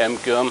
MQM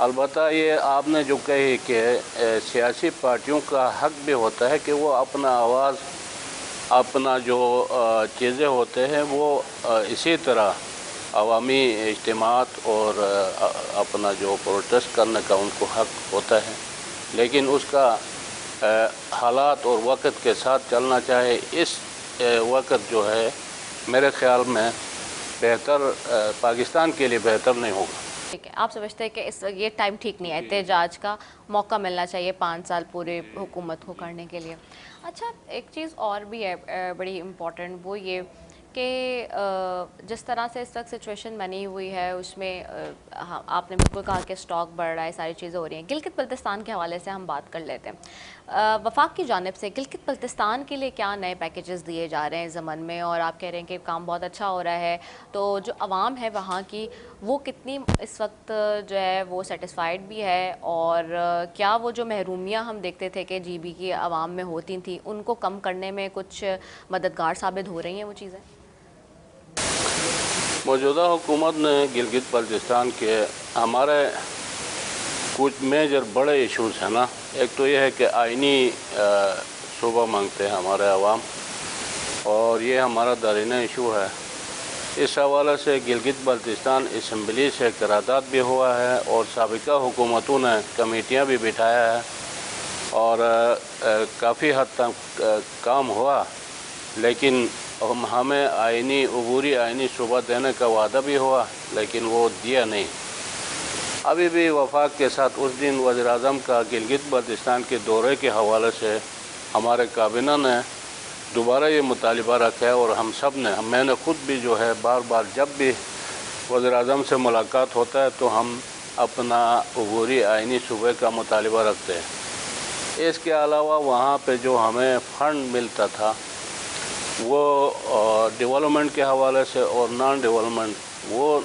البتہ یہ آپ نے جو کہی کہ سیاسی پارٹیوں کا حق بھی ہوتا ہے کہ وہ اپنا آواز، اپنا جو چیزیں ہوتے ہیں وہ اسی طرح عوامی اجتماعات اور اپنا جو پروٹیسٹ کرنے کا ان کو حق ہوتا ہے، لیکن اس کا حالات اور وقت کے ساتھ چلنا چاہے۔ اس وقت جو ہے میرے خیال میں بہتر، پاکستان کے لیے بہتر نہیں ہوگا۔ ٹھیک ہے، آپ سمجھتے ہیں کہ یہ ٹائم ٹھیک نہیں ہے، احتجاج کا موقع ملنا چاہیے 5 سال پورے حکومت کو کرنے کے لیے۔ اچھا، ایک چیز اور بھی ہے بڑی امپورٹنٹ، وہ یہ کہ جس طرح سے اس وقت سچویشن بنی ہوئی ہے اس میں آپ نے بالکل کہا کہ اسٹاک بڑھ رہا ہے، ساری چیزیں ہو رہی ہیں۔ گلگت بلتستان کے حوالے سے ہم بات کر لیتے ہیں۔ وفاق کی جانب سے گلگت بلتستان کے لیے کیا نئے پیکیجز دیے جا رہے ہیں ضمن میں، اور آپ کہہ رہے ہیں کہ کام بہت اچھا ہو رہا ہے، تو جو عوام ہے وہاں کی وہ کتنی اس وقت جو ہے وہ سیٹسفائیڈ بھی ہے، اور کیا وہ جو محرومیاں ہم دیکھتے تھے کہ جی بی کی عوام میں ہوتی تھیں ان کو کم کرنے میں کچھ مددگار ثابت ہو رہی ہیں وہ چیزیں؟ موجودہ حکومت نے گلگت بلتستان کے ہمارے کچھ میجر بڑے ایشوز ہیں نا، ایک تو یہ ہے کہ آئینی صوبہ مانگتے ہیں ہمارے عوام، اور یہ ہمارا دارینہ ایشو ہے۔ اس حوالے سے گلگت بلتستان اسمبلی سے قرارداد بھی ہوا ہے، اور سابقہ حکومتوں نے کمیٹیاں بھی بٹھایا ہے، اور کافی حد تک کام ہوا، لیکن ہمیں عبوری آئینی صوبہ دینے کا وعدہ بھی ہوا، لیکن وہ دیا نہیں۔ ابھی بھی وفاق کے ساتھ اس دن وزیر اعظم کا گلگت بلتستان کے دورے کے حوالے سے ہمارے کابینہ نے دوبارہ یہ مطالبہ رکھا ہے، اور ہم سب نے، میں نے خود بھی جو ہے بار بار جب بھی وزیر اعظم سے ملاقات ہوتا ہے تو ہم اپنا عبوری آئینی صوبے کا مطالبہ رکھتے ہیں۔ اس کے علاوہ وہاں پہ جو ہمیں فنڈ ملتا تھا وہ ڈیولپمنٹ کے حوالے سے اور نان ڈیولپمنٹ، وہ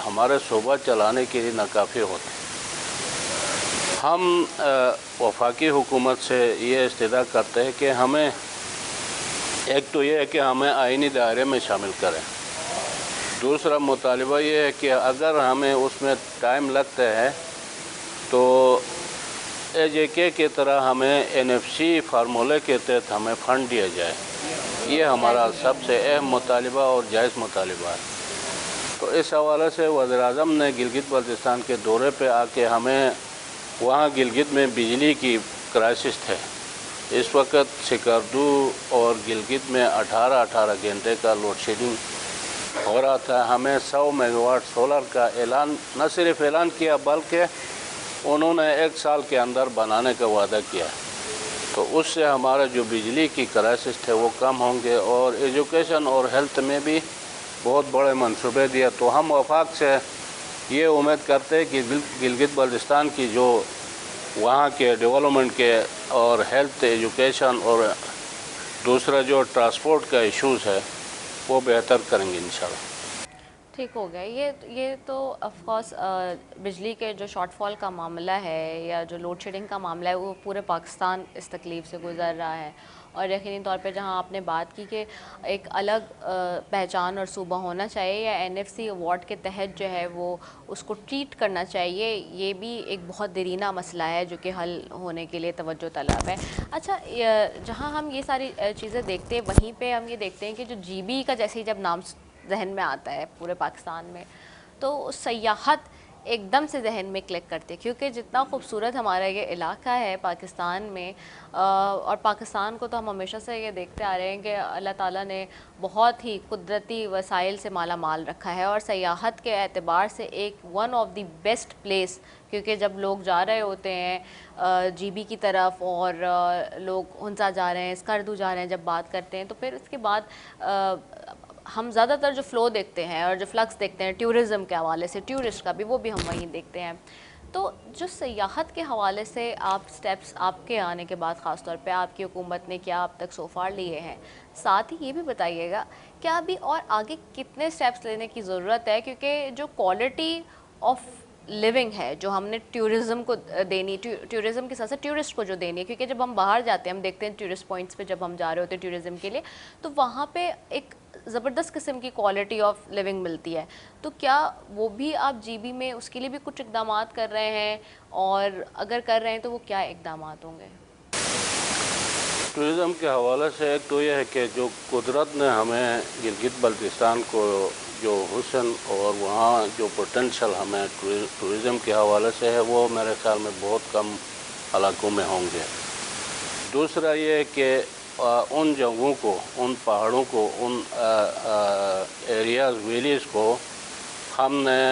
ہمارے صوبہ چلانے کے لیے ناکافی ہوتے ہیں۔ ہم وفاقی حکومت سے یہ استدعا کرتے ہیں کہ ہمیں، ایک تو یہ ہے کہ ہمیں آئینی دائرے میں شامل کریں، دوسرا مطالبہ یہ ہے کہ اگر ہمیں اس میں ٹائم لگتا ہے تو اے جے کے کی طرح ہمیں NFC فارمولے کے تحت ہمیں فنڈ دیا جائے۔ یہ ہمارا سب سے اہم مطالبہ اور جائز مطالبہ ہے۔ تو اس حوالے سے وزیر اعظم نے گلگت بلتستان کے دورے پہ آ کے ہمیں، وہاں گلگت میں بجلی کی کرائسس تھے، اس وقت سکردو اور گلگت میں 18 گھنٹے کا لوڈ شیڈنگ ہو رہا تھا۔ ہمیں 100 میگا واٹ سولر کا اعلان، نہ صرف اعلان کیا بلکہ انہوں نے 1 سال کے اندر بنانے کا وعدہ کیا، تو اس سے ہمارا جو بجلی کی کرائسس تھے وہ کم ہوں گے، اور ایجوکیشن اور ہیلتھ میں بھی بہت بڑے منصوبے دیا۔ تو ہم وفاق سے یہ امید کرتے ہیں کہ گلگت بلتستان کی جو وہاں کے ڈیولپمنٹ کے اور ہیلتھ، ایجوکیشن اور دوسرا جو ٹرانسپورٹ کا ایشوز ہے وہ بہتر کریں گے انشاءاللہ۔ ٹھیک ہو گیا۔ یہ تو آف کورس بجلی کے جو شارٹ فال کا معاملہ ہے یا جو لوڈ شیڈنگ کا معاملہ ہے وہ پورے پاکستان اس تکلیف سے گزر رہا ہے، اور یقینی طور پہ جہاں آپ نے بات کی کہ ایک الگ پہچان اور صوبہ ہونا چاہیے یا NFC ایوارڈ کے تحت جو ہے وہ اس کو ٹریٹ کرنا چاہیے، یہ بھی ایک بہت دیرینہ مسئلہ ہے جو کہ حل ہونے کے لیے توجہ طلب ہے۔ اچھا، جہاں ہم یہ ساری چیزیں دیکھتے ہیں وہیں پہ ہم یہ دیکھتے ہیں کہ جو GB کا جیسے ہی جب نام ذہن میں آتا ہے پورے پاکستان میں تو سیاحت ایک دم سے ذہن میں کلک کرتے، کیونکہ جتنا خوبصورت ہمارا یہ علاقہ ہے پاکستان میں، اور پاکستان کو تو ہم ہمیشہ سے یہ دیکھتے آ رہے ہیں کہ اللہ تعالیٰ نے بہت ہی قدرتی وسائل سے مالا مال رکھا ہے، اور سیاحت کے اعتبار سے ایک one of the best place, کیونکہ جب لوگ جا رہے ہوتے ہیں GB کی طرف اور لوگ ہنسا جا رہے ہیں، اسکردو جا رہے ہیں، جب بات کرتے ہیں تو پھر اس کے بعد ہم زیادہ تر جو فلو دیکھتے ہیں اور جو فلکس دیکھتے ہیں ٹیورزم کے حوالے سے، ٹیورسٹ کا بھی، وہ بھی ہم وہیں دیکھتے ہیں۔ تو جو سیاحت کے حوالے سے آپ سٹیپس آپ کے آنے کے بعد خاص طور پہ آپ کی حکومت نے کیا اب تک سو فار لیے ہیں، ساتھ ہی یہ بھی بتائیے گا کہ ابھی اور آگے کتنے سٹیپس لینے کی ضرورت ہے، کیونکہ جو کوالٹی آف لیونگ ہے جو ہم نے ٹیورزم کو دینی، ٹیورزم کے ساتھ ساتھ ٹیورسٹ کو جو دینی ہے، کیونکہ جب ہم باہر جاتے ہیں ہم دیکھتے ہیں ٹیورسٹ پوائنٹس پہ جب ہم جا رہے ہوتے ہیں ٹیورزم کے لیے، تو وہاں پہ ایک زبردست قسم کی کوالٹی آف لیونگ ملتی ہے. تو کیا وہ بھی آپ جی بی میں اس کے لیے بھی کچھ اقدامات کر رہے ہیں، اور اگر کر رہے ہیں تو وہ کیا اقدامات ہوں گے؟ ٹورزم کے حوالے سے ایک تو یہ ہے کہ جو قدرت نے ہمیں گلگت بلتستان کو جو حسن اور وہاں جو پوٹینشل ہمیں ٹورزم کے حوالے سے ہے، وہ میرے خیال میں بہت کم علاقوں میں ہوں گے. دوسرا یہ ہے کہ ان جگہوں کو، ان پہاڑوں کو، ان ایریاز، ویلیز کو ہم نے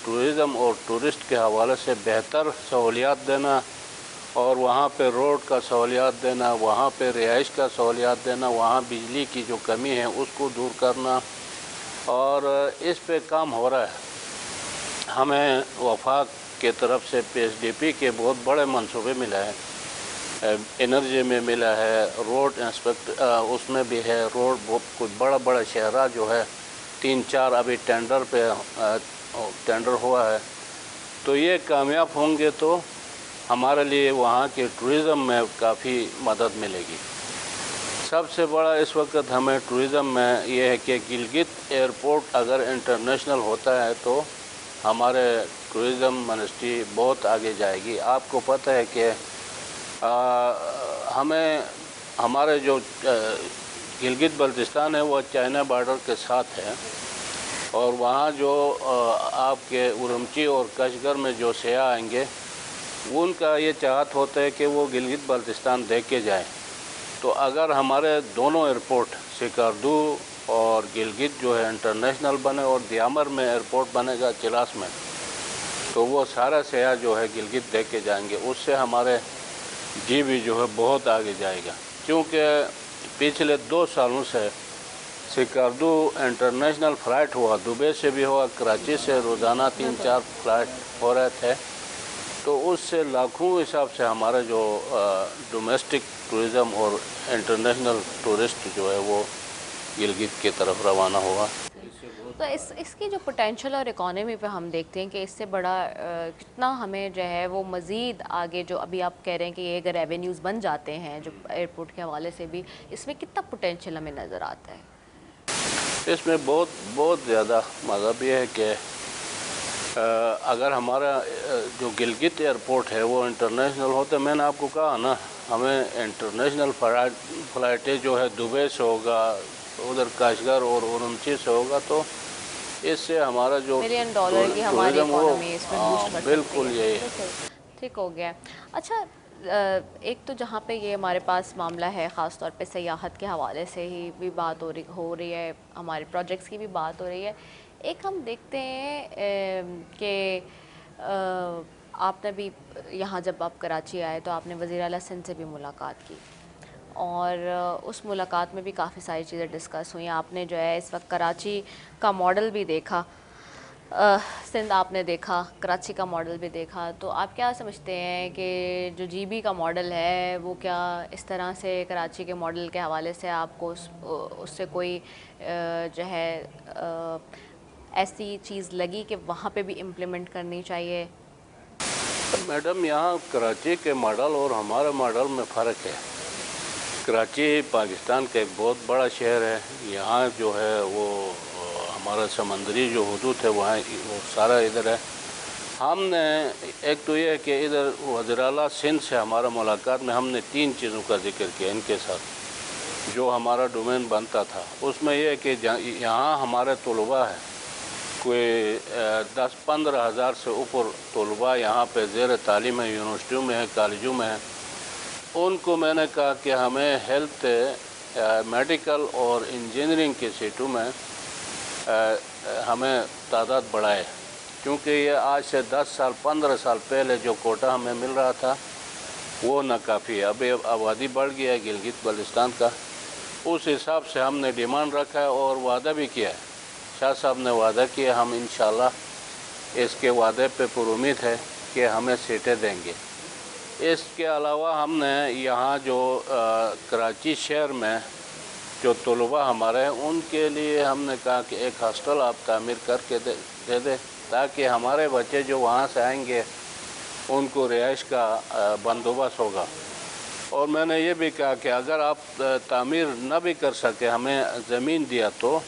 ٹورزم اور ٹورسٹ کے حوالے سے بہتر سہولیات دینا، اور وہاں پہ روڈ کا سہولیات دینا، وہاں پہ رہائش کا سہولیات دینا، وہاں بجلی کی جو کمی ہے اس کو دور کرنا، اور اس پہ کام ہو رہا ہے. ہمیں وفاق کے طرف سے پی ایس ڈی پی کے بہت بڑے منصوبے ملے ہیں. انرجی میں ملا ہے، روڈ انسپیکٹ اس میں بھی ہے، روڈ بہت کچھ بڑا بڑا شہرہ جو ہے 3-4 ابھی ٹینڈر ہوا ہے. تو یہ کامیاب ہوں گے تو ہمارے لیے وہاں کے ٹورزم میں کافی مدد ملے گی. سب سے بڑا اس وقت ہمیں ٹورزم میں یہ ہے کہ گلگت ایئرپورٹ اگر انٹرنیشنل ہوتا ہے تو ہمارے ٹورزم منسٹری بہت آگے جائے گی. آپ کو پتہ ہے کہ ہمیں ہمارے جو گلگت بلتستان ہے وہ چائنا بارڈر کے ساتھ ہے، اور وہاں جو آپ کے ارمچی اور کشگر میں جو سیاح آئیں گے ان کا یہ چاہت ہوتا ہے کہ وہ گلگت بلتستان دیکھ کے جائیں. تو اگر ہمارے دونوں ایئرپورٹ سکردو اور گلگت جو ہے انٹرنیشنل بنے، اور دیامر میں ایئرپورٹ بنے گا چلاس میں، تو وہ سارا سیاح جو ہے گلگت دیکھ کے جائیں گے. اس سے ہمارے جی بھی جو ہے بہت آگے جائے گا، کیونکہ پچھلے 2 سالوں سے سکردو انٹرنیشنل فلائٹ ہوا، دبئی سے بھی ہوا، کراچی سے روزانہ 3-4 فلائٹ ہو رہے تھے. تو اس سے لاکھوں حساب سے ہمارا جو ڈومیسٹک ٹورزم اور انٹرنیشنل ٹورسٹ جو ہے وہ گلگت کی طرف روانہ ہوا. تو اس کی جو پوٹینشیل اور اکانومی پہ ہم دیکھتے ہیں کہ اس سے بڑا کتنا ہمیں جو ہے وہ مزید آگے، جو ابھی آپ کہہ رہے ہیں کہ یہ اگر ریونیوز بن جاتے ہیں جو ایئرپورٹ کے حوالے سے بھی، اس میں کتنا پوٹینشیل ہمیں نظر آتا ہے؟ اس میں بہت زیادہ مطلب یہ ہے کہ اگر ہمارا جو گلگت ایئرپورٹ ہے وہ انٹرنیشنل ہوتا ہے، میں نے آپ کو کہا نا، ہمیں انٹرنیشنل فلائٹیں جو ہے دبئی سے ہوگا، ادھر کاشگر اور اورمچی سے ہوگا، تو اس سے ہمارا جو $1 کی ہماری ٹورزم وہ اکانومی اس میں بوسٹ کر سکتی ہے. بالکل یہی ہے. ٹھیک ہو گیا. اچھا، ایک تو جہاں پہ یہ ہمارے پاس معاملہ ہے، خاص طور پہ سیاحت کے حوالے سے ہی بھی بات ہو رہی ہے، ہمارے پروجیکٹس کی بھی بات ہو رہی ہے. ایک ہم دیکھتے ہیں کہ آپ نے بھی یہاں جب آپ کراچی آئے تو آپ نے وزیر اعلیٰ سندھ سے بھی ملاقات کی، اور اس ملاقات میں بھی کافی ساری چیزیں ڈسکس ہوئیں. آپ نے جو ہے اس وقت کراچی کا ماڈل بھی دیکھا، سندھ آپ نے دیکھا، کراچی کا ماڈل بھی دیکھا. تو آپ کیا سمجھتے ہیں کہ جو جی بی کا ماڈل ہے وہ کیا اس طرح سے کراچی کے ماڈل کے حوالے سے آپ کو اس سے کوئی جو ہے ایسی چیز لگی کہ وہاں پہ بھی امپلیمنٹ کرنی چاہیے؟ میڈم، یہاں کراچی کے ماڈل اور ہمارے ماڈل میں فرق ہے. کراچی پاکستان کا ایک بہت بڑا شہر ہے. یہاں جو ہے وہ ہمارا سمندری جو حدود ہے وہاں وہ سارا ادھر ہے. ہم نے ایک تو یہ ہے کہ ادھر وزیر اعلیٰ سندھ سے ہمارا ملاقات میں ہم نے 3 چیزوں کا ذکر کیا ان کے ساتھ جو ہمارا ڈومین بنتا تھا. اس میں یہ ہے کہ یہاں ہمارے طلباء ہیں، کوئی 10-15 ہزار سے اوپر طلباء یہاں پہ زیر تعلیم ہے، یونیورسٹیوں میں ہے، کالجوں میں ہیں. ان کو میں نے کہا کہ ہمیں ہیلتھ، میڈیکل اور انجینئرنگ کی سیٹوں میں ہمیں تعداد بڑھائے، کیونکہ یہ آج سے 10 سال 15 سال پہلے جو کوٹا ہمیں مل رہا تھا وہ ناکافی ہے. ابھی آبادی بڑھ گیا ہے گلگت بلتستان کا، اس حساب سے ہم نے ڈیمانڈ رکھا ہے اور وعدہ بھی کیا ہے. شاہ صاحب نے وعدہ کیا، ہم انشاءاللہ اس کے وعدے پہ پر امید ہے کہ ہمیں سیٹیں دیں گے. اس کے علاوہ ہم نے یہاں جو کراچی شہر میں جو طلباء ہمارے ہیں ان کے لیے ہم نے کہا کہ ایک ہاسٹل آپ تعمیر کر کے دے دیں، تاکہ ہمارے بچے جو وہاں سے آئیں گے ان کو رہائش کا بندوبست ہوگا. اور میں نے یہ بھی کہا کہ اگر آپ تعمیر نہ بھی کر سکے، ہمیں زمین دیا تو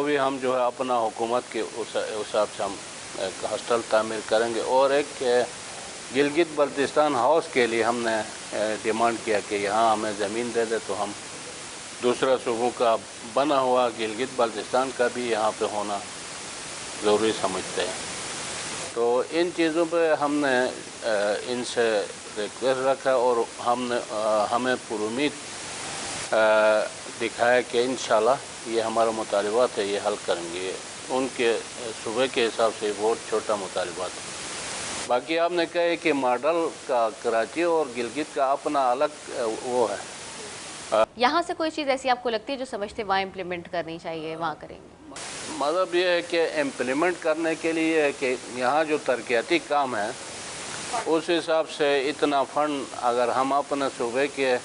بھی ہم جو ہے اپنا حکومت کے حساب سے ہم ایک ہاسٹل تعمیر کریں گے۔ اور ایک گلگت بلتستان ہاؤس کے لیے ہم نے ڈیمانڈ کیا کہ یہاں ہمیں زمین دے دے، تو ہم دوسرا صوبوں کا بنا ہوا گلگت بلتستان کا بھی یہاں پہ ہونا ضروری سمجھتے ہیں۔ تو ان چیزوں پہ ہم نے ان سے ریکویسٹ رکھا اور ہمیں پر امید دکھایا کہ انشاءاللہ یہ ہمارا مطالبات ہے، یہ حل کریں گے۔ ان کے صوبے کے حساب سے بہت چھوٹا مطالبات ہے۔ باقی آپ نے کہا کہ ماڈل کا کراچی اور گلگت کا اپنا الگ وہ ہے، یہاں سے کوئی چیز ایسی آپ کو لگتی ہے جو سمجھتے وہاں امپلیمنٹ کرنی چاہیے، وہاں کریں گے؟ مطلب یہ ہے کہ امپلیمنٹ کرنے کے لیے ہے کہ یہاں جو ترقیاتی کام ہے اس حساب سے اتنا فنڈ اگر ہم اپنے صوبے کے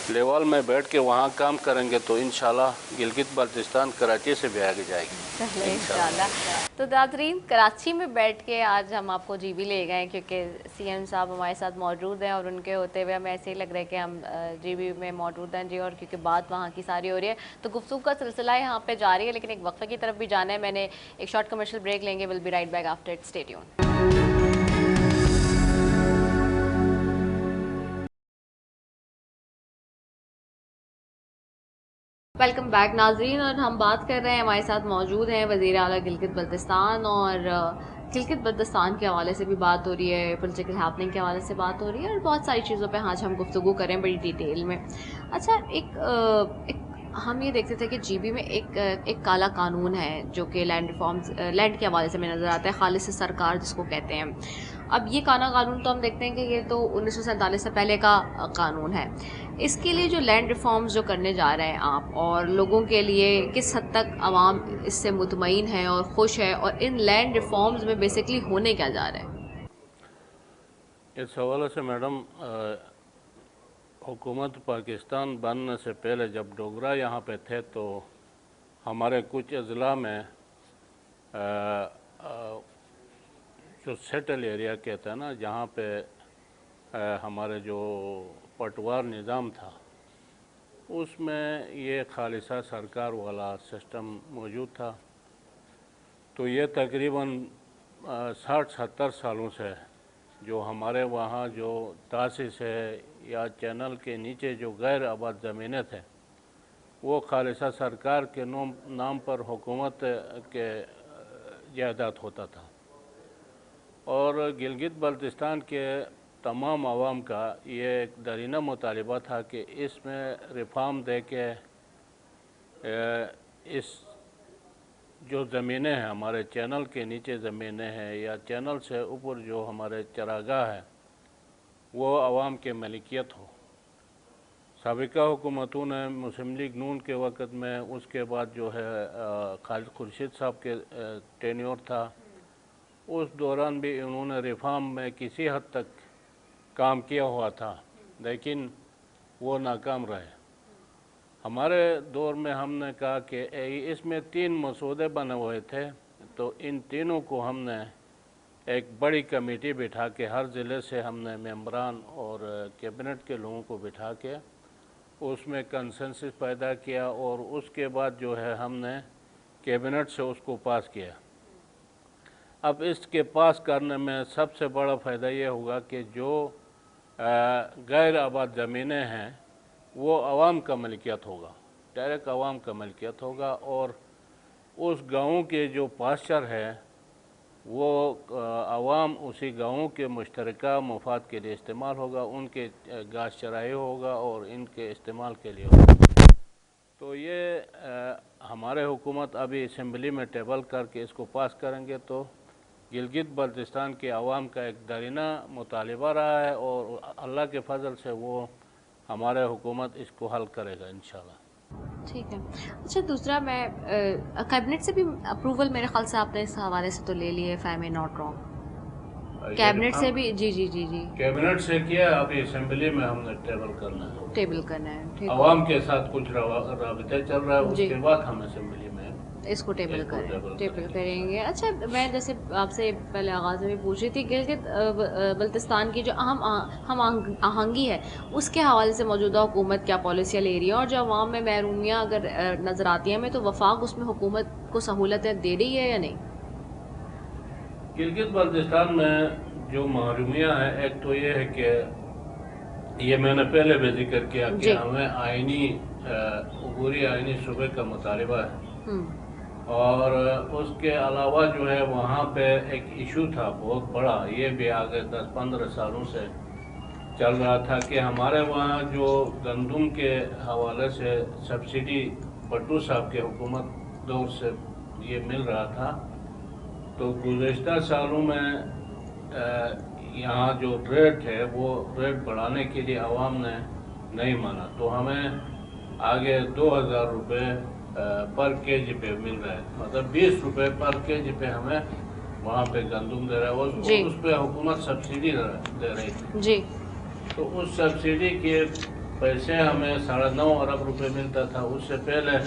لیول میں بیٹھ کے وہاں کام کریں گے تو انشاءاللہ گلگت بلتستان کراچی سے بھی آگے جائے گی انشاءاللہ۔ تو ناظرین، کراچی میں بیٹھ کے آج ہم آپ کو جی بی لے گئے کیونکہ سی ایم صاحب ہمارے ساتھ موجود ہیں، اور ان کے ہوتے ہوئے ہمیں ایسے ہی لگ رہا ہے کہ ہم جی بی میں موجود ہیں جی، اور کیونکہ بات وہاں کی ساری ہو رہی ہے تو گفتگو کا سلسلہ یہاں پہ جاری ہے، لیکن ایک وقفے کی طرف بھی جانا ہے۔ میں نے ایک شارٹ کمرشل بریک لیں گے، will be right back after it, stay tune. Welcome back ناظرین، اور ہم بات کر رہے ہیں، ہمارے ساتھ موجود ہیں وزیر اعلیٰ گلگت بلتستان، اور گلگت بلتستان کے حوالے سے بھی بات ہو رہی ہے، پولیٹیکل ہیپننگ کے حوالے سے بات ہو رہی ہے، اور بہت ساری چیزوں پہ آج ہم گفتگو کریں بڑی ڈیٹیل میں۔ اچھا، ایک ہم یہ دیکھتے تھے کہ جی بی میں ایک کالا قانون ہے جو کہ لینڈ کے حوالے سے میں نظر آتا ہے، خالص سرکار جس کو کہتے ہیں۔ اب یہ کالا قانون تو ہم دیکھتے ہیں کہ یہ تو 1947 سے پہلے کا قانون ہے۔ اس کے لیے جو لینڈ ریفارمز جو کرنے جا رہے ہیں آپ، اور لوگوں کے لیے کس حد تک عوام اس سے مطمئن ہے اور خوش ہے، اور ان لینڈ ریفارمز میں بیسکلی ہونے کیا جا رہا ہے؟ اس حوالے سے میڈم، حکومت پاکستان بننے سے پہلے جب ڈوگرا یہاں پہ تھے تو ہمارے کچھ اضلاع میں جو سیٹل ایریا کہتے ہیں نا، جہاں پہ ہمارے جو پٹوار نظام تھا، اس میں یہ خالصہ سرکار والا سسٹم موجود تھا۔ تو یہ تقریباً 60-70 سالوں سے جو ہمارے وہاں جو تاسیس ہے یا چینل کے نیچے جو غیر آباد زمینیں تھے، وہ خالصہ سرکار کے نام پر حکومت کے جائیداد ہوتا تھا، اور گلگت بلتستان کے تمام عوام کا یہ ایک درینہ مطالبہ تھا کہ اس میں ریفارم دے کے اس جو زمینیں ہیں، ہمارے چینل کے نیچے زمینیں ہیں یا چینل سے اوپر جو ہمارے چراگاہ ہے، وہ عوام کے ملکیت ہو۔ سابقہ حکومتوں نے مسلم لیگ نون کے وقت میں، اس کے بعد جو ہے خالد خورشید صاحب کے ٹینیور تھا، اس دوران بھی انہوں نے ریفارم میں کسی حد تک کام کیا ہوا تھا، لیکن وہ ناکام رہے۔ ہمارے دور میں ہم نے کہا کہ اس میں 3 مسودے بنے ہوئے تھے، تو ان تینوں کو ہم نے ایک بڑی کمیٹی بٹھا کے ہر ضلع سے ہم نے ممبران اور کیبنٹ کے لوگوں کو بٹھا کے اس میں کنسنسس پیدا کیا، اور اس کے بعد جو ہے ہم نے کیبنٹ سے اس کو پاس کیا۔ اب اس کے پاس کرنے میں سب سے بڑا فائدہ یہ ہوگا کہ جو غیر آباد زمینیں ہیں وہ عوام کا ملکیت ہوگا، ڈائریکٹ عوام کا ملکیت ہوگا، اور اس گاؤں کے جو پاسچر ہے وہ عوام اسی گاؤں کے مشترکہ مفاد کے لیے استعمال ہوگا، ان کے گھاس چرائی ہوگا اور ان کے استعمال کے لیے ہوگا۔ تو یہ ہمارے حکومت ابھی اسمبلی میں ٹیبل کر کے اس کو پاس کریں گے، تو گلگت بلتستان کے عوام کا ایک درینہ مطالبہ رہا ہے، اور اللہ کے فضل سے وہ ہمارے حکومت اس کو حل کرے گا انشاءاللہ۔ ٹھیک ہے۔ اچھا، دوسرا میں کیبنٹ سے بھی اپروول میرے خیال سے آپ نے اس حوالے سے تو لے لی ہے، فیم ناٹ رانگ، کیبنٹ سے بھی؟ جی جی جی جی، کیبنٹ سے کیا، ابھی اسمبلی میں ہم نے ٹیبل کرنا ہے، ٹیبل کرنا ہے، ٹھیک ہے۔ عوام کے ساتھ کچھ رابطہ چل رہا ہے، اس کے بعد ہم اسمبلی میں اس کو ٹیبل کریں گے. اچھا میں جیسے آپ سے پہلے آغاز میں بھی پوچھ رہی تھی گلگت بلتستان کی جو اہم ہم آہنگی ہے اس کے حوالے سے موجودہ حکومت کیا پالیسیاں لے رہی ہے, اور جو عوام میں محرومیاں اگر نظر آتی ہیں ہمیں تو وفاق اس میں حکومت کو سہولتیں دے رہی ہے یا نہیں؟ گلگت بلتستان میں جو محرومیاں ہیں, ایک تو یہ ہے کہ یہ میں نے پہلے بھی ذکر کیا کہ ہمیں عبوری آئینی صوبے کا مطالبہ ہے, اور اس کے علاوہ جو ہے وہاں پہ ایک ایشو تھا بہت بڑا, یہ بھی آگے 10-15 سالوں سے چل رہا تھا کہ ہمارے وہاں جو گندم کے حوالے سے سبسڈی بٹو صاحب کے حکومت دور سے یہ مل رہا تھا, تو گزشتہ سالوں میں یہاں جو ریٹ ہے وہ ریٹ بڑھانے کے لیے عوام نے نہیں مانا, تو ہمیں آگے 2000 روپے پر کے جی پہ مل رہا ہے, مطلب 20 روپے پر کے جی پہ ہمیں وہاں پہ گندم دے رہا ہے, اور اس پہ حکومت سبسڈی دے رہی تھی جی. تو اس سبسڈی کے پیسے ہمیں 9.5 ارب روپے ملتا تھا. اس سے پہلے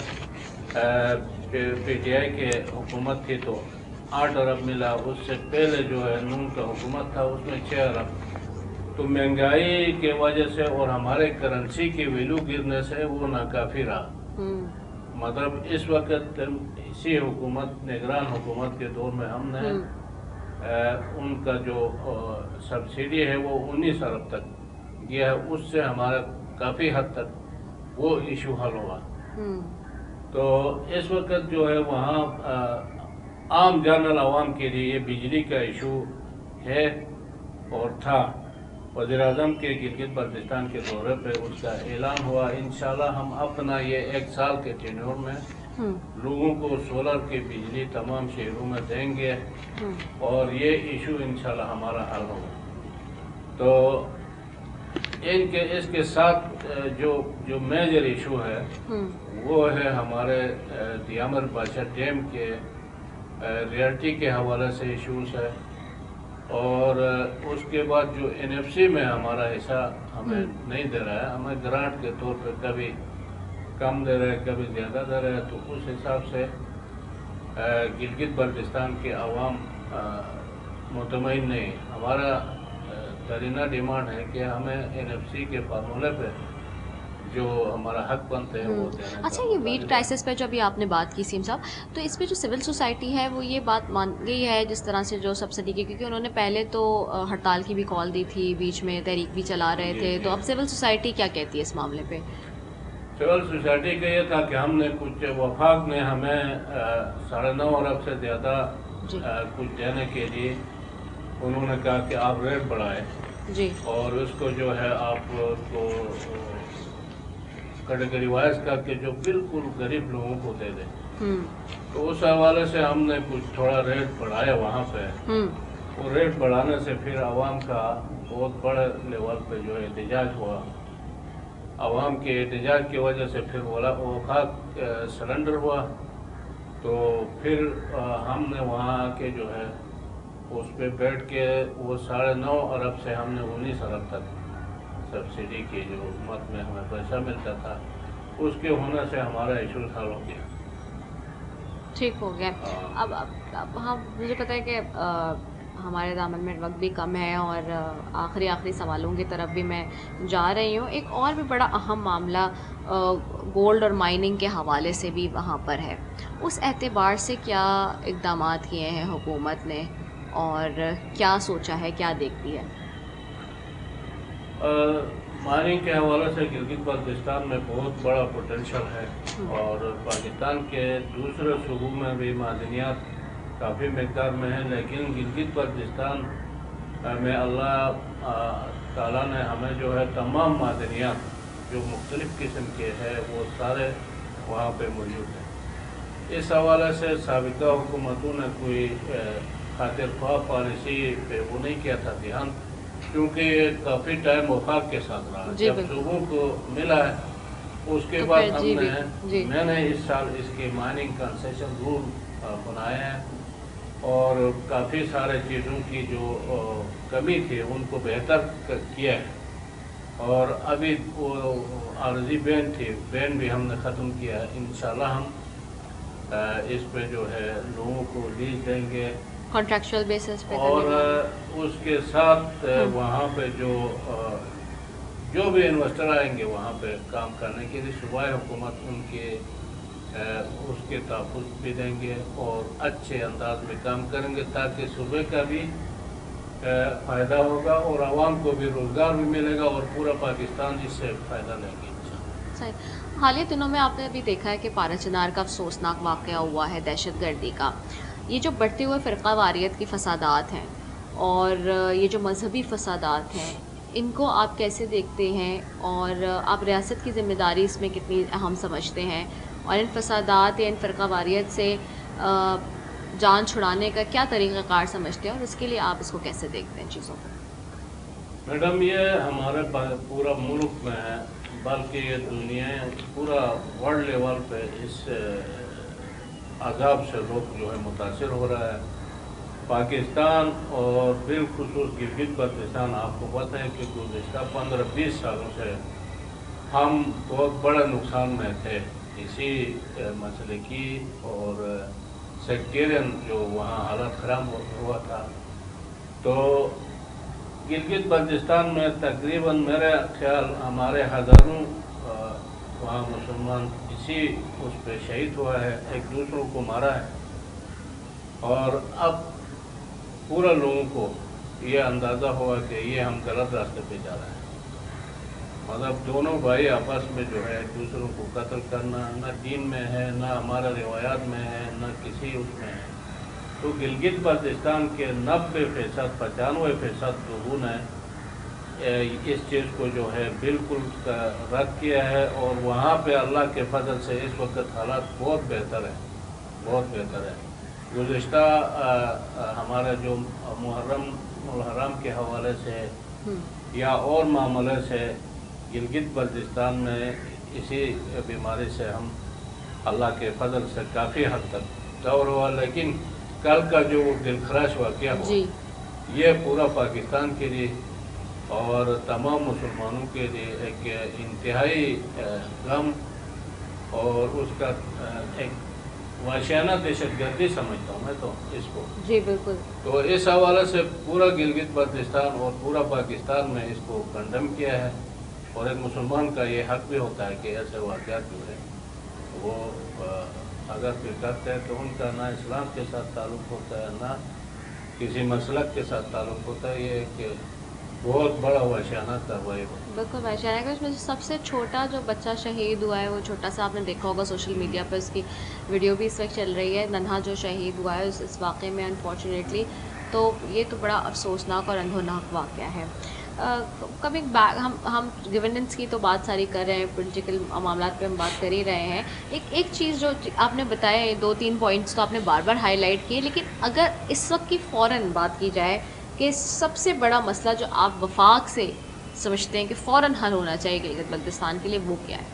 پی ٹی آئی کے حکومت تھی تو 8 ارب ملا, اس سے پہلے جو ہے نون کا حکومت تھا اس میں 6 ارب. تو مہنگائی کی وجہ سے اور ہمارے کرنسی کی ویلیو گرنے سے وہ ناکافی رہا. مطلب اس وقت اسی حکومت نگران حکومت کے دور میں ہم نے ان کا جو سبسڈی ہے وہ 19 ارب تک گیا ہے, اس سے ہمارا کافی حد تک وہ ایشو حل ہوا. تو اس وقت جو ہے وہاں عام جنرل عوام کے لیے یہ بجلی کا ایشو ہے اور تھا. وزیر اعظم کے گلگت بلتستان کے دورے پہ اس کا اعلان ہوا, انشاءاللہ ہم اپنا یہ 1 سال کے ٹینیور میں لوگوں کو سولر کی بجلی تمام شہروں میں دیں گے, اور یہ ایشو انشاءاللہ ہمارا حل ہوگا. تو اس کے ساتھ جو میجر ایشو ہے وہ ہے ہمارے دیامر بادشاہ ڈیم کے ریئلٹی کے حوالے سے ایشوز ہے, اور اس کے بعد جو NFC میں ہمارا حصہ ہمیں نہیں دے رہا ہے, ہمیں گرانٹ کے طور پہ کبھی کم دے رہے کبھی زیادہ دے رہے, تو اس حساب سے گلگت بلتستان کے عوام مطمئن نہیں. ہمارا ترینہ ڈیمانڈ ہے کہ ہمیں NFC کے فارمولے پہ جو ہمارا حق بنتے ہیں وہ دینا. اچھا یہ ویٹ کرائسس پہ جو ابھی آپ نے بات کی سیم صاحب, تو اس پہ جو سول سوسائٹی ہے وہ یہ بات مان گئی ہے جس طرح سے جو سبسڈی کی, کیونکہ انہوں نے پہلے تو ہڑتال کی بھی کال دی تھی, بیچ میں تحریک بھی چلا رہے تھے, تو اب سول سوسائٹی کیا کہتی ہے اس معاملے پہ؟ سول سوسائٹی کا یہ تھا کہ ہم نے کچھ وفاق نے ہمیں 9.5 ارب سے زیادہ کچھ دینے کے لیے انہوں نے کہا کہ آپ ریٹ بڑھائیں جی, اور اس کو جو ہے آپ کو کیٹیگری وائز کر کے جو بالکل غریب لوگوں کو دے دیں. تو اس حوالے سے ہم نے کچھ تھوڑا ریٹ بڑھایا وہاں پہ, اور ریٹ بڑھانے سے پھر عوام کا بہت بڑے لیول پہ جو ہے احتجاج ہوا. عوام کے احتجاج کی وجہ سے پھر وفاق سرنڈر ہوا, تو پھر ہم نے وہاں آ کے جو ہے اس پہ بیٹھ کے وہ 9.5 ارب سے ہم نے 19 ارب تک سبسڈی کی جو حکومت میں ہمیں پیسہ ملتا تھا اس کے ہونے سے ہمارا ایشو حل ہو گیا, ٹھیک ہو گیا. اب ہاں مجھے پتہ ہے کہ ہمارے دامن میں وقت بھی کم ہے, اور آخری سوالوں کی طرف بھی میں جا رہی ہوں. ایک اور بھی بڑا اہم معاملہ گولڈ اور مائننگ کے حوالے سے بھی وہاں پر ہے, اس اعتبار سے کیا اقدامات کیے ہیں حکومت نے اور کیا سوچا ہے, کیا دیکھتی ہے؟ مائننگ کے حوالے سے گلگت بلتستان میں بہت بڑا پوٹینشل ہے, اور پاکستان کے دوسرے صوبوں میں بھی معدنیات کافی مقدار میں ہیں, لیکن گلگت بلتستان میں اللہ تعالیٰ نے ہمیں جو ہے تمام معدنیات جو مختلف قسم کے ہیں وہ سارے وہاں پہ موجود ہیں. اس حوالے سے سابقہ حکومتوں نے کوئی خاطر خواہ پالیسی پہ وہ نہیں کیا تھا دھیان, کیونکہ یہ کافی ٹائم وفاق کے ساتھ رہا. جب صوبوں کو ملا ہے اس کے بعد میں نے اس سال اس کی مائننگ کنسیشن رول بنائے ہیں, اور کافی سارے چیزوں کی جو کمی تھی ان کو بہتر کیا ہے, اور ابھی وہ عارضی بین تھی, بین بھی ہم نے ختم کیا ہے. انشاءاللہ ہم اس پہ جو ہے لوگوں کو لیز دیں گے کانٹریکچوئل بیسس پہ اور اس کے ساتھ وہاں پہ جو بھی انویسٹر آئیں گے وہاں پہ کام کرنے کے لیے صوبائی حکومت ان کے اس کے تحفظ بھی دیں گے اور اچھے انداز میں کام کریں گے تاکہ صوبے کا بھی فائدہ ہوگا اور عوام کو بھی روزگار بھی ملے گا اور پورا پاکستان اس سے فائدہ لیں گے انشاءاللہ۔ صحیح۔ حالیہ دنوں میں آپ نے ابھی دیکھا ہے کہ پارا چنار کا افسوسناک واقعہ ہوا ہے دہشت گردی کا، یہ جو بڑھتے ہوئے فرقہ واریت کی فسادات ہیں اور یہ جو مذہبی فسادات ہیں ان کو آپ کیسے دیکھتے ہیں اور آپ ریاست کی ذمہ داری اس میں کتنی اہم سمجھتے ہیں اور ان فسادات یا ان فرقہ واریت سے جان چھڑانے کا کیا طریقہ کار سمجھتے ہیں اور اس کے لیے آپ اس کو کیسے دیکھتے ہیں چیزوں کو؟ میڈم یہ ہمارے پورا ملک میں ہے بلکہ یہ دنیا پورا ورلڈ لیول پہ اس عذاب سے لوگ جو ہے متاثر ہو رہا ہے۔ پاکستان اور بالخصوص گلگت بلتستان آپ کو پتہ ہے کہ گزشتہ 15-20 سالوں سے ہم بہت بڑا نقصان میں تھے اسی مسئلے کی اور سیکٹیرین جو وہاں حالت خراب ہوا تھا۔ تو گلگت بلتستان میں تقریباً میرے خیال ہمارے ہزاروں وہاں مسلمان اسی اس پہ شہید ہوا ہے، ایک دوسروں کو مارا ہے اور اب پورا لوگوں کو یہ اندازہ ہوا کہ یہ ہم غلط راستے پہ جا رہے ہیں۔ مطلب دونوں بھائی آپس میں جو ہے ایک دوسروں کو قتل کرنا نہ دین میں ہے نہ ہمارا روایات میں ہے نہ کسی اس میں ہے۔ تو گلگت بلتستان کے 90%، 95% لوگوں نے اس چیز کو جو ہے بالکل رد کیا ہے اور وہاں پہ اللہ کے فضل سے اس وقت حالات بہت بہتر ہے، بہت بہتر ہے۔ گزشتہ ہمارا جو محرم الحرام کے حوالے سے یا اور معاملے سے گلگت بلتستان میں اسی بیماری سے ہم اللہ کے فضل سے کافی حد تک دور ہوا، لیکن کل کا جو دلخراش واقعہ ہوا یہ پورا پاکستان کے لیے اور تمام مسلمانوں کے لیے ایک انتہائی غم اور اس کا ایک وحشیانہ دہشت گردی سمجھتا ہوں میں تو اس کو۔ جی بالکل۔ تو اس حوالے سے پورا گلگت بلتستان اور پورا پاکستان میں اس کو کنڈم کیا ہے اور ایک مسلمان کا یہ حق بھی ہوتا ہے کہ ایسے واقعات جو ہے وہ اگر پھر کرتے ہیں تو ان کا نہ اسلام کے ساتھ تعلق ہوتا ہے نہ کسی مسلک کے ساتھ تعلق ہوتا ہے، یہ ایک بہت بڑا وحشیانہ کارروائی ہوتا ہے۔ بالکل وحشیانہ ہے۔ اس میں سب سے چھوٹا جو بچہ شہید ہوا ہے وہ چھوٹا سا آپ نے دیکھا ہوگا سوشل میڈیا پہ، اس کی ویڈیو بھی اس وقت چل رہی ہے، ننھا جو شہید ہوا ہے اس واقعے میں انفارچونیٹلی۔ تو یہ تو بڑا افسوسناک اور اندھوناک واقعہ ہے۔ کمنگ بیک، ہم گورننس کی تو بات ساری کر رہے ہیں، پولیٹیکل معاملات پہ ہم بات کر ہی رہے ہیں۔ ایک چیز جو آپ نے بتایا 2-3 پوائنٹس تو آپ نے بار بار ہائی لائٹ کیے، لیکن اگر اس وقت کی فوراً بات کی جائے کہ سب سے بڑا مسئلہ جو آپ وفاق سے سمجھتے ہیں کہ فوراً حل ہونا چاہیے گلگت بلتستان کے لیے، وہ کیا ہے؟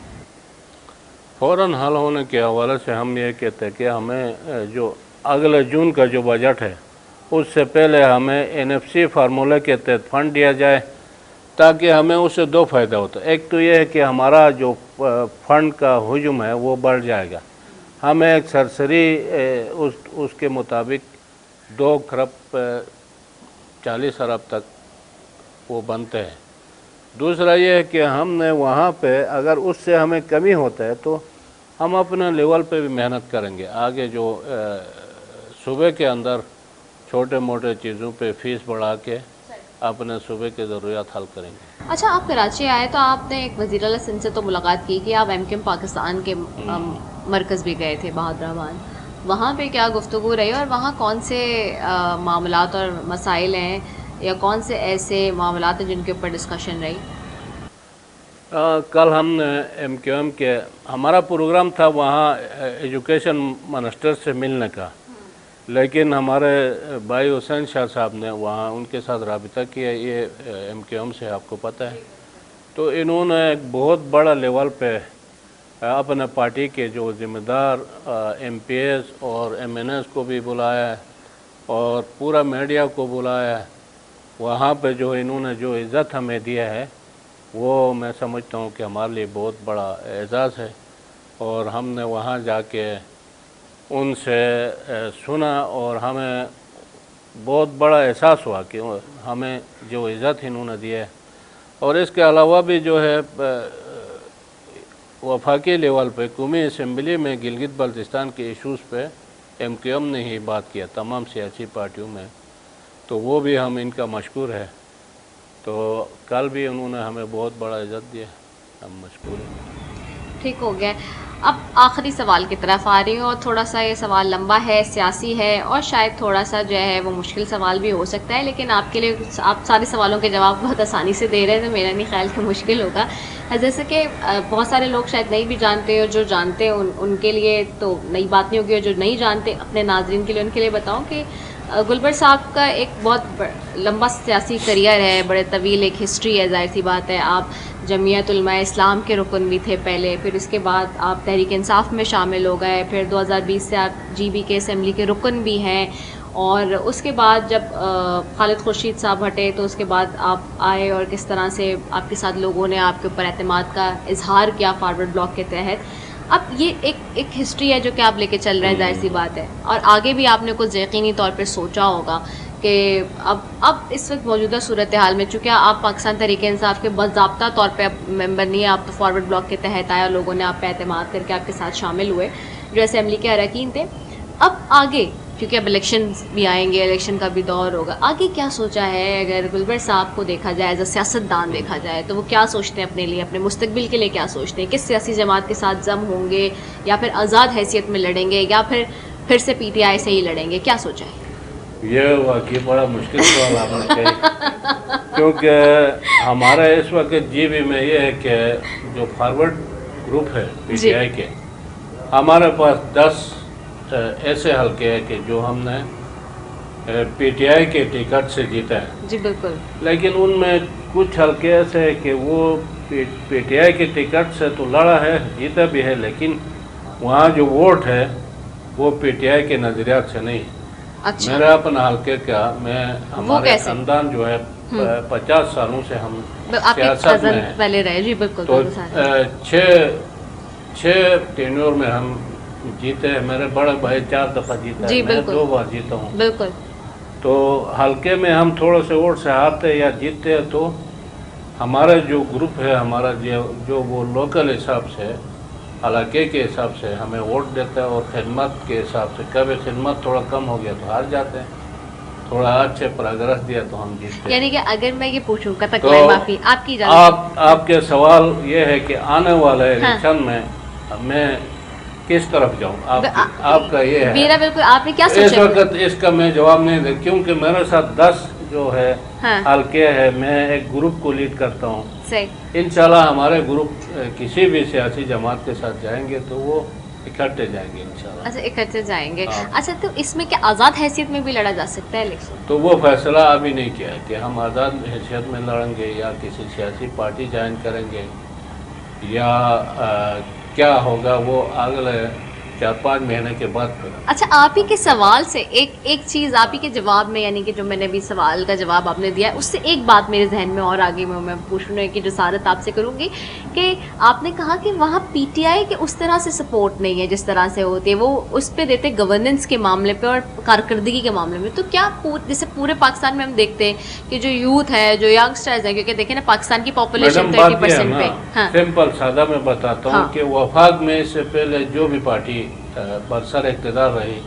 فوراً حل ہونے کے حوالے سے ہم یہ کہتے ہیں کہ ہمیں جو اگلے جون کا جو بجٹ ہے اس سے پہلے ہمیں NFC فارمولے کے تحت فنڈ دیا جائے تاکہ ہمیں اس سے 2 فائدہ ہوتا ہے۔ ایک تو یہ ہے کہ ہمارا جو فنڈ کا حجم ہے وہ بڑھ جائے گا، ہمیں ایک سرسری اس کے مطابق 2 خرب 40 ارب تک وہ بنتے ہیں۔ دوسرا یہ ہے کہ ہم نے وہاں پہ اگر اس سے ہمیں کمی ہوتا ہے تو ہم اپنے لیول پہ بھی محنت کریں گے، آگے جو صوبے کے اندر چھوٹے موٹے چیزوں پہ فیس بڑھا کے اپنے صوبے کے ضروریات حل کریں گے۔ اچھا، آپ کراچی آئے تو آپ نے ایک وزیر اعلیٰ سندھ سے تو ملاقات کی کہ آپ MQM پاکستان کے مرکز بھی گئے تھے بہادرآباد، وہاں پہ کیا گفتگو رہی اور وہاں کون سے معاملات اور مسائل ہیں یا کون سے ایسے معاملات ہیں جن کے اوپر ڈسکشن رہی؟ کل ہم نے MQM کے ہمارا پروگرام تھا وہاں ایجوکیشن منسٹر سے ملنے کا، لیکن ہمارے بھائی حسین شاہ صاحب نے وہاں ان کے ساتھ رابطہ کیا، یہ MQM سے آپ کو پتہ ہے، تو انہوں نے ایک بہت بڑا لیول پہ اپنے پارٹی کے جو ذمہ دار MPs اور MNs کو بھی بلایا ہے اور پورا میڈیا کو بلایا ہے۔ وہاں پہ جو انہوں نے جو عزت ہمیں دیا ہے وہ میں سمجھتا ہوں کہ ہمارے لیے بہت بڑا اعزاز ہے، اور ہم نے وہاں جا کے ان سے سنا اور ہمیں بہت بڑا احساس ہوا کہ ہمیں جو عزت انہوں نے دی ہے. اور اس کے علاوہ بھی جو ہے وفاقی لیول پہ قومی اسمبلی میں گلگت بلتستان کے ایشوز پہ MQM نے ہی بات کیا تمام سیاسی پارٹیوں میں, تو وہ بھی ہم ان کا مشکور ہے. تو کل بھی انہوں نے ہمیں بہت بڑا عزت دیا, ہم مشکور ہیں. ٹھیک ہو گیا. اب آخری سوال کی طرف آ رہی ہوں, اور تھوڑا سا یہ سوال لمبا ہے, سیاسی ہے, اور شاید تھوڑا سا جو ہے وہ مشکل سوال بھی ہو سکتا ہے, لیکن آپ کے لیے آپ سارے سوالوں کے جواب بہت آسانی سے دے رہے ہیں, تو میرا نہیں خیال کہ مشکل ہوگا. جیسے کہ بہت سارے لوگ شاید نہیں بھی جانتے, اور جو جانتے ہیں ان کے لیے تو نئی بات نہیں ہوگی, اور جو نہیں جانتے اپنے ناظرین کے لیے ان کے لیے بتاؤں کہ گلبر صاحب کا ایک بہت لمبا سیاسی کریئر ہے, بڑے طویل ایک ہسٹری ہے. ظاہر سی بات ہے آپ جمعیت علماء اسلام کے رکن بھی تھے پہلے, پھر اس کے بعد آپ تحریک انصاف میں شامل ہو گئے, پھر 2020 سے آپ GB کے اسمبلی کے رکن بھی ہیں, اور اس کے بعد جب خالد خورشید صاحب ہٹے تو اس کے بعد آپ آئے, اور کس طرح سے آپ کے ساتھ لوگوں نے آپ کے اوپر اعتماد کا اظہار کیا فارورڈ بلاک کے تحت. اب یہ ایک ہسٹری ہے جو کہ آپ لے کے چل رہے ہیں, ظاہر سی بات ہے, اور آگے بھی آپ نے کچھ یقینی طور پہ سوچا ہوگا کہ اب اس وقت موجودہ صورتحال میں, چونکہ آپ پاکستان تحریک انصاف کے باضابطہ طور پہ ممبر نہیں ہیں, آپ تو فارورڈ بلاک کے تحت آئے اور لوگوں نے آپ پہ اعتماد کر کے آپ کے ساتھ شامل ہوئے جو اسمبلی کے اراکین تھے. اب آگے کیونکہ اب الیکشن بھی آئیں گے, الیکشن کا بھی دور ہوگا, آگے کیا سوچا ہے؟ اگر گلبر صاحب کو دیکھا جائے ایز اے سیاستدان دیکھا جائے تو وہ کیا سوچتے ہیں اپنے لیے, اپنے مستقبل کے لیے کیا سوچتے ہیں؟ کس سیاسی جماعت کے ساتھ ضم ہوں گے, یا پھر آزاد حیثیت میں لڑیں گے, یا پھر سے PTI سے ہی لڑیں گے؟ کیا سوچا ہے؟ یہ واقعی بڑا مشکل سوال آپ نے کہا, کیونکہ ہمارا اس وقت GB میں یہ ہے کہ جو فارورڈ گروپ ہے PTI کے, ہمارے پاس 10 ایسے حلقے ہیں کہ جو ہم نے PTI کے ٹکٹ سے جیتا ہے. جی بالکل. لیکن ان میں کچھ حلقے ایسے ہیں کہ وہ PTI کے ٹکٹ سے تو لڑا ہے, جیتا بھی ہے, لیکن وہاں جو ووٹ ہے وہ PTI کے نظریات سے نہیں. اچھا. میرا اپنا حلقے کا ہمارے خاندان جو ہے 50 سالوں سے ہم سیاست میں پہلے رہے. جی بالکل. تو 6 ٹینیور میں ہم جیتے ہیں. میرے بڑے بھائی 4 دفعہ جیتا ہے, میں 2 بار جیتا ہوں. بالکل. تو حلقے میں ہم تھوڑے سے ووٹ سے ہارتے یا جیتتے ہیں, تو ہمارا جو گروپ ہے, ہمارا جو وہ لوکل حساب سے, علاقے کے حساب سے ہمیں ووٹ دیتا ہے, اور خدمت کے حساب سے کبھی خدمت تھوڑا کم ہو گیا تو ہار جاتے ہیں, تھوڑا اچھے پروگرس دیا تو ہم جیتتے ہیں. یعنی کہ اگر میں یہ پوچھوں معافی آپ کی آپ کے سوال یہ ہے کہ آنے والے الیکشن میں کس طرف جاؤں, آپ کا یہ ہے. میرا بالکل. آپ نے کیا سوچا اس وقت اس کا میں جواب نہیں دے, کیونکہ میرے ساتھ 10 جو ہے حلقے ہے, میں ایک گروپ کو لیڈ کرتا ہوں. انشاءاللہ ہمارے گروپ کسی بھی سیاسی جماعت کے ساتھ جائیں گے تو وہ اکٹھے جائیں گے انشاءاللہ. اچھا, اکٹھے جائیں گے. اچھا, تو اس میں کیا آزاد حیثیت میں بھی لڑا جا سکتا ہے الیکشن؟ تو وہ فیصلہ ابھی نہیں کیا ہے کہ ہم آزاد حیثیت میں لڑیں گے یا کسی سیاسی پارٹی جوائن کریں گے یا کیا ہوگا, وہ اگلے 4-5 مہینے کے بعد. اچھا, آپ ہی کے سوال سے ایک چیز آپ ہی کے جواب میں, یعنی کہ جو میں نے بھی سوال کا جواب آپ نے دیا ہے, اس سے ایک بات میرے ذہن میں اور آگے میں پوچھنے کی جسارت آپ سے کروں گی کہ آپ نے کہا کہ وہاں PTI کے اس طرح سے سپورٹ نہیں ہے جس طرح سے ہوتی ہے, وہ اس پہ دیتے گورننس کے معاملے پہ اور کارکردگی کے معاملے میں. تو کیا جیسے پورے پاکستان میں ہم دیکھتے ہیں کہ جو یوتھ ہے, جو ینگسٹرز ہیں, کیونکہ دیکھیں نا پاکستان کی پاپولیشن 30% پہ. سمپل سادہ میں بتاتا ہوں کہ وفاق میں اس سے پہلے جو بھی پارٹی برسر اقتدار رہی,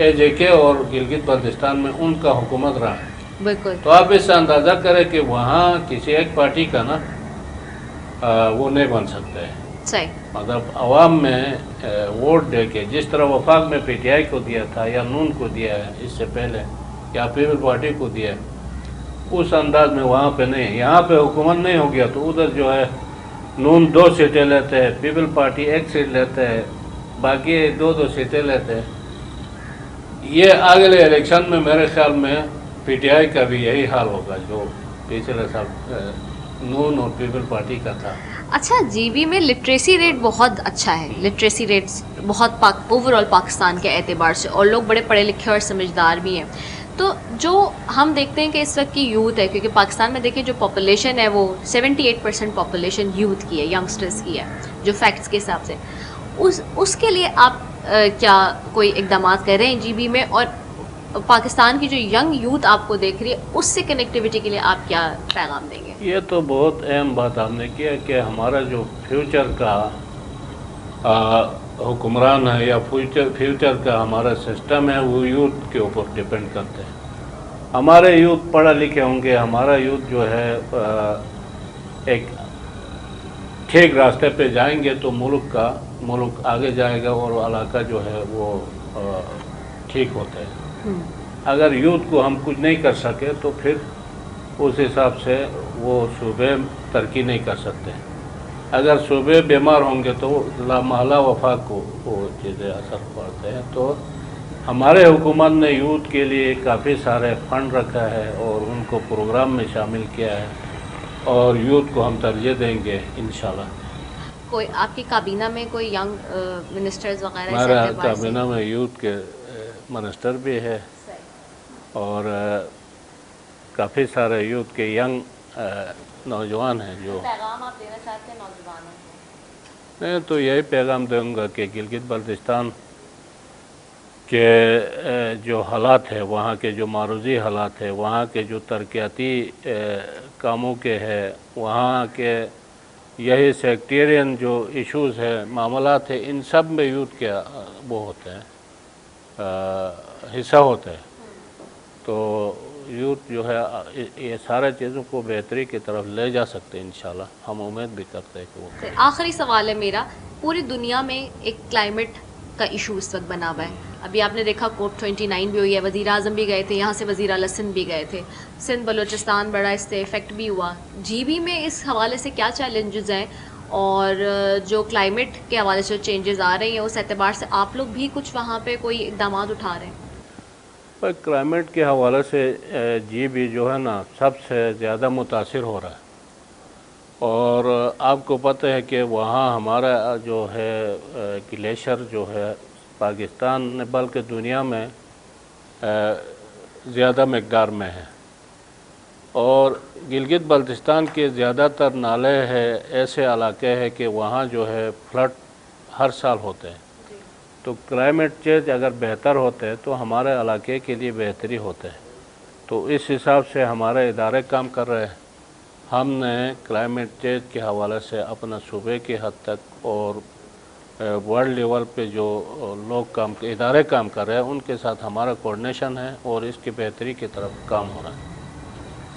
AJK اور گلگت بلتستان میں ان کا حکومت رہا. بالکل. تو آپ اس سے اندازہ کریں کہ وہاں کسی ایک پارٹی کا نا وہ نہیں بن سکتا ہے. صحیح. مطلب عوام میں ووٹ دے کے جس طرح وفاق میں PTI کو دیا تھا یا نون کو دیا ہے اس سے پہلے, یا پیپل پارٹی کو دیا ہے, اس انداز میں وہاں پہ نہیں. یہاں پہ حکومت نہیں ہو گیا تو ادھر جو ہے نون 2 سیٹیں لیتے ہیں, پیپل پارٹی 1 سیٹ لیتے ہیں, باقی 2 سیٹیں لیتے ہیں. یہ اگلے الیکشن میں میرے خیال میں PTI کا بھی یہی حال ہوگا جو پچھلے سال نون اور پیپل پارٹی کا تھا. اچھا, GB میں لٹریسی ریٹ بہت اچھا ہے, لٹریسی ریٹس بہت اوور آل پاکستان کے اعتبار سے, اور لوگ بڑے پڑھے لکھے اور سمجھدار بھی ہیں. تو جو ہم دیکھتے ہیں کہ اس وقت کی یوتھ ہے, کیونکہ پاکستان میں دیکھیں جو پاپولیشن ہے وہ 78% پاپولیشن یوتھ کی ہے, ینگسٹرز کی ہے, جو فیکٹس کے حساب سے. اس کے لیے آپ کیا کوئی اقدامات کر رہے ہیں جی بی میں، اور پاکستان کی جو ینگ یوتھ آپ کو دیکھ رہی ہے اس سے کنیکٹیوٹی کے لیے آپ کیا پیغام دیں گے؟ یہ تو بہت اہم بات آپ نے کیا کہ ہمارا جو فیوچر کا حکمران ہے یا فیوچر کا ہمارا سسٹم ہے وہ یوتھ کے اوپر ڈپینڈ کرتے ہیں. ہمارے یوتھ پڑھے لکھے ہوں گے، ہمارا یوتھ جو ہے ایک ٹھیک راستے پہ جائیں گے تو ملک آگے جائے گا اور علاقہ جو ہے وہ ٹھیک ہوتا ہے. اگر یوتھ کو ہم کچھ نہیں کر سکے تو پھر اس حساب سے وہ صوبے ترقی نہیں کر سکتے. اگر صوبے بیمار ہوں گے تو لامحالہ وفاق کو وہ چیزیں اثر پڑتے ہیں. تو ہمارے حکومت نے یوتھ کے لیے کافی سارے فنڈ رکھا ہے اور ان کو پروگرام میں شامل کیا ہے اور یوتھ کو ہم ترجیح دیں گے انشاءاللہ. کوئی آپ کی کابینہ میں کوئی ینگ منسٹرز وغیرہ؟ ہمارا کابینہ میں یوتھ کے منسٹر بھی ہے اور کافی سارے یوتھ کے ینگ نوجوان ہیں. جو پیغام آپ دینا چاہتے ہیں نوجوانوں کو؟ میں تو یہی پیغام دوں گا کہ گلگت بلتستان کے جو حالات ہے، وہاں کے جو معروضی حالات ہے، وہاں کے جو ترقیاتی کاموں کے ہے، وہاں کے یہی سیکٹیرین جو ایشوز ہے، معاملات ہے، ان سب میں یوتھ کے وہ ہوتے ہیں، حصہ ہوتے ہیں. تو یوتھ جو ہے یہ سارے چیزوں کو بہتری کی طرف لے جا سکتے ہیں انشاءاللہ. ہم امید بھی کرتے ہیں کہ وہ. آخری سوال ہے میرا، پوری دنیا میں ایک کلائمیٹ کا ایشو اس وقت بنا ہوا ہے. ابھی آپ نے دیکھا کوپ 29 بھی ہوئی ہے، وزیر اعظم بھی گئے تھے، یہاں سے وزیر اعلیٰ سندھ بھی گئے تھے، سندھ بلوچستان بڑا اس سے افیکٹ بھی ہوا. جی بی میں اس حوالے سے کیا چیلنجز ہیں، اور جو کلائمیٹ کے حوالے سے چینجز آ رہے ہیں اس اعتبار سے آپ لوگ بھی کچھ وہاں پہ کوئی اقدامات اٹھا رہے ہیں؟ پر کلائمیٹ کے حوالے سے جی بی جو ہے نا سب سے زیادہ متاثر ہو رہا ہے. اور آپ کو پتہ ہے کہ وہاں ہمارا جو ہے گلیشر جو ہے پاکستان نے بلکہ دنیا میں زیادہ مقدار میں ہے. اور گلگت بلتستان کے زیادہ تر نالے ایسے علاقے ہیں کہ وہاں جو ہے فلڈ ہر سال ہوتے ہیں. تو کلائمیٹ چینج اگر بہتر ہوتے تو ہمارے علاقے کے لیے بہتری ہوتے. تو اس حساب سے ہمارے ادارے کام کر رہے ہیں. ہم نے کلائمیٹ چینج کے حوالے سے اپنا صوبے کی حد تک اور ورلڈ لیول پہ جو لوگ ادارے کام کر رہے ہیں ان کے ساتھ ہمارا کوارڈینیشن ہے اور اس کی بہتری کی طرف کام ہو رہا ہے.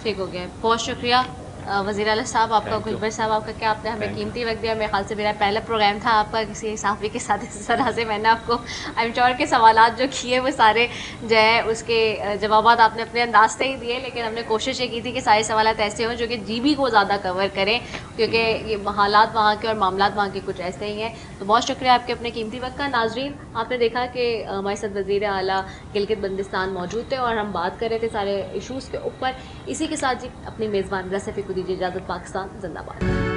ٹھیک ہو گیا. بہت شکریہ وزیر اعلیٰ صاحب آپ کا، گلبر صاحب آپ کا، کہ آپ نے ہمیں قیمتی وقت دیا. میرے خیال سے میرا پہلا پروگرام تھا آپ کا کسی صحافی کے ساتھ، اس طرح سے میں نے آپ کو آئی ایم شیور کے سوالات جو کیے وہ سارے جو ہے اس کے جوابات آپ نے اپنے انداز سے ہی دیے، لیکن ہم نے کوشش یہ کی تھی کہ سارے سوالات ایسے ہوں جو کہ جی بی کو زیادہ کور کریں، کیونکہ یہ حالات وہاں کے اور معاملات وہاں کے کچھ ایسے ہی ہیں. تو بہت شکریہ آپ کے اپنے قیمتی وقت کا. ناظرین، آپ نے دیکھا کہ ہمارے ساتھ وزیر اعلیٰ گلگت بلتستان موجود تھے اور ہم بات کر رہے تھے سارے ایشوز کے اوپر. اسی کے ساتھ جی اپنی میزبان رضا سیفی کو دیجیے اجازت. پاکستان زندہ باد.